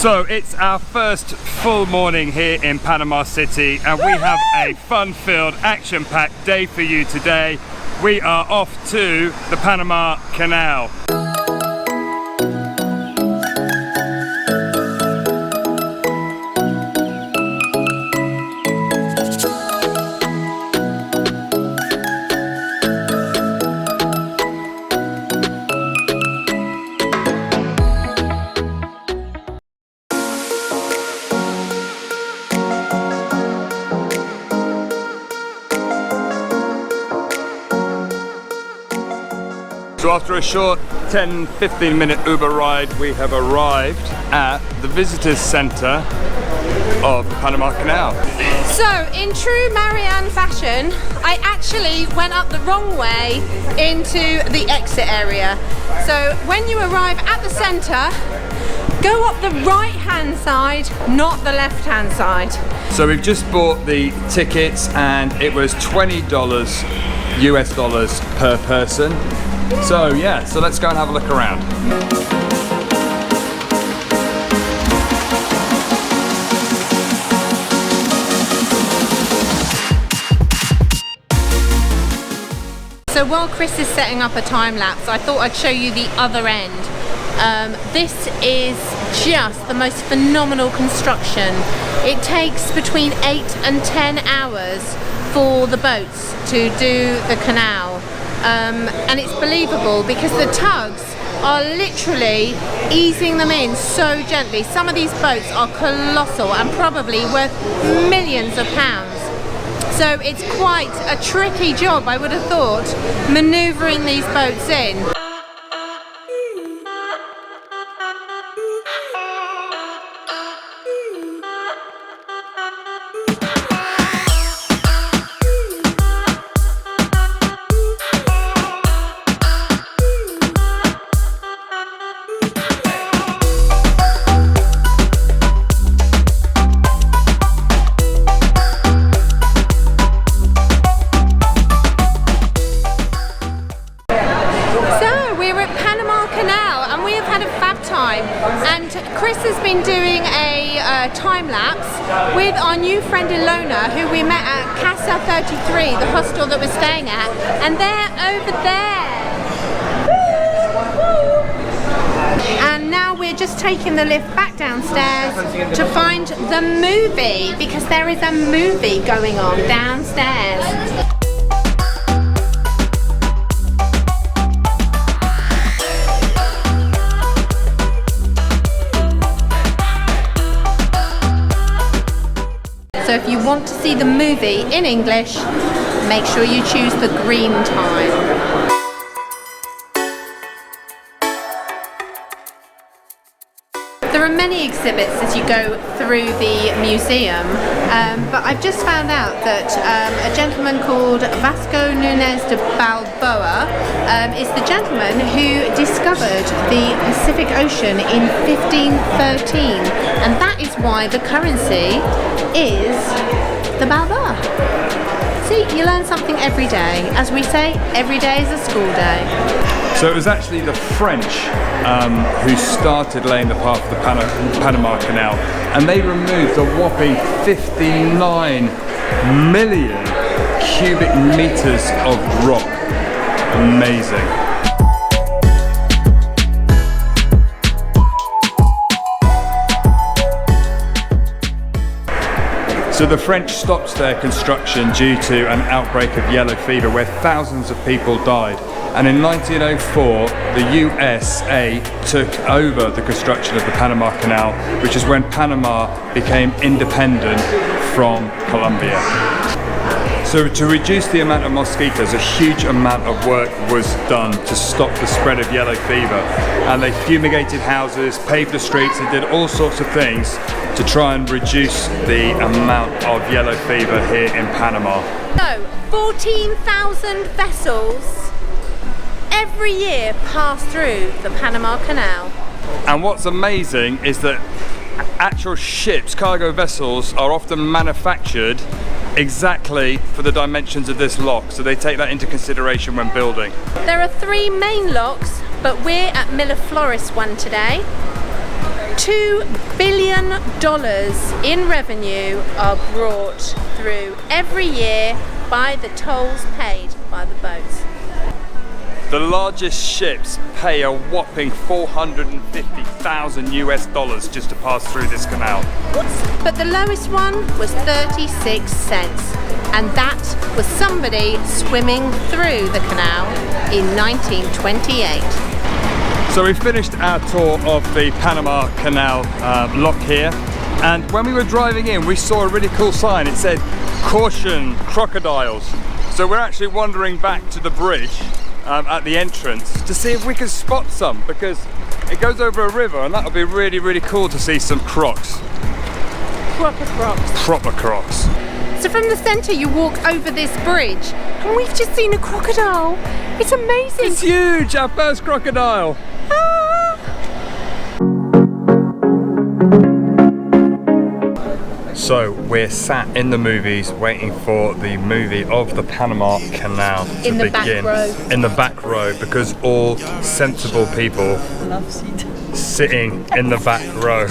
So it's our first full morning here in Panama City, and we have a fun-filled, action-packed day for you today. We are off to the Panama Canal. So after a short 10-15 minute Uber ride, we have arrived at the visitors center of the Panama Canal. So in true Marianne fashion, I actually went up the wrong way into the exit area. So when you arrive at the center, go up the right hand side, not the left hand side. So we've just bought the tickets and it was $20 US dollars per person. So yeah, so let's go and have a look around. So while Chris is setting up a time lapse, I thought I'd show you the other end. This is just the most phenomenal construction. It takes between 8 and 10 hours for the boats to do the canal. And it's believable because the tugs are literally easing them in so gently. Some of these boats are colossal and probably worth millions of pounds. So it's quite a tricky job, I would have thought, manoeuvring these boats in. And Chris has been doing a time lapse with our new friend Ilona, who we met at Casa 33, the hostel that we're staying at, and they're over there. And now we're just taking the lift back downstairs to find the movie, because there is a movie going on downstairs. So if you want to see the movie in English, make sure you choose the green time. There are many exhibits as you go through the museum, but I've just found out that a gentleman called Vasco Núñez de Balboa is the gentleman who discovered the Pacific Ocean in 1513, and that is why the currency is the Balboa. See, you learn something every day. As we say, every day is a school day. So it was actually the French who started laying the path of the Panama Canal, and they removed a whopping 59 million cubic meters of rock. Amazing. So the French stopped their construction due to an outbreak of yellow fever where thousands of people died. And in 1904, the USA took over the construction of the Panama Canal, which is when Panama became independent from Colombia. So to reduce the amount of mosquitoes, a huge amount of work was done to stop the spread of yellow fever. And they fumigated houses, paved the streets, and did all sorts of things to try and reduce the amount of yellow fever here in Panama. So, 14,000 vessels every year pass through the Panama Canal. And what's amazing is that actual ships, cargo vessels, are often manufactured exactly for the dimensions of this lock, so they take that into consideration when building. There are 3 main locks, but we're at Miraflores one today. $2 billion in revenue are brought through every year by the tolls paid by the boats. The largest ships pay a whopping $450,000 US just to pass through this canal. But the lowest one was 36 cents, and that was somebody swimming through the canal in 1928. So we finished our tour of the Panama Canal lock here, and when we were driving in we saw a really cool sign. It said, "Caution, crocodiles." So we're actually wandering back to the bridge at the entrance to see if we can spot some, because it goes over a river and that would be really, really cool to see some crocs. Proper crocs. Proper crocs. So from the centre you walk over this bridge and we've just seen a crocodile. It's amazing. It's huge, our first crocodile. So we're sat in the movies waiting for the movie of the Panama Canal to in the begin. Back row. In the back row, because all sensible people Love seat. sitting in the back row.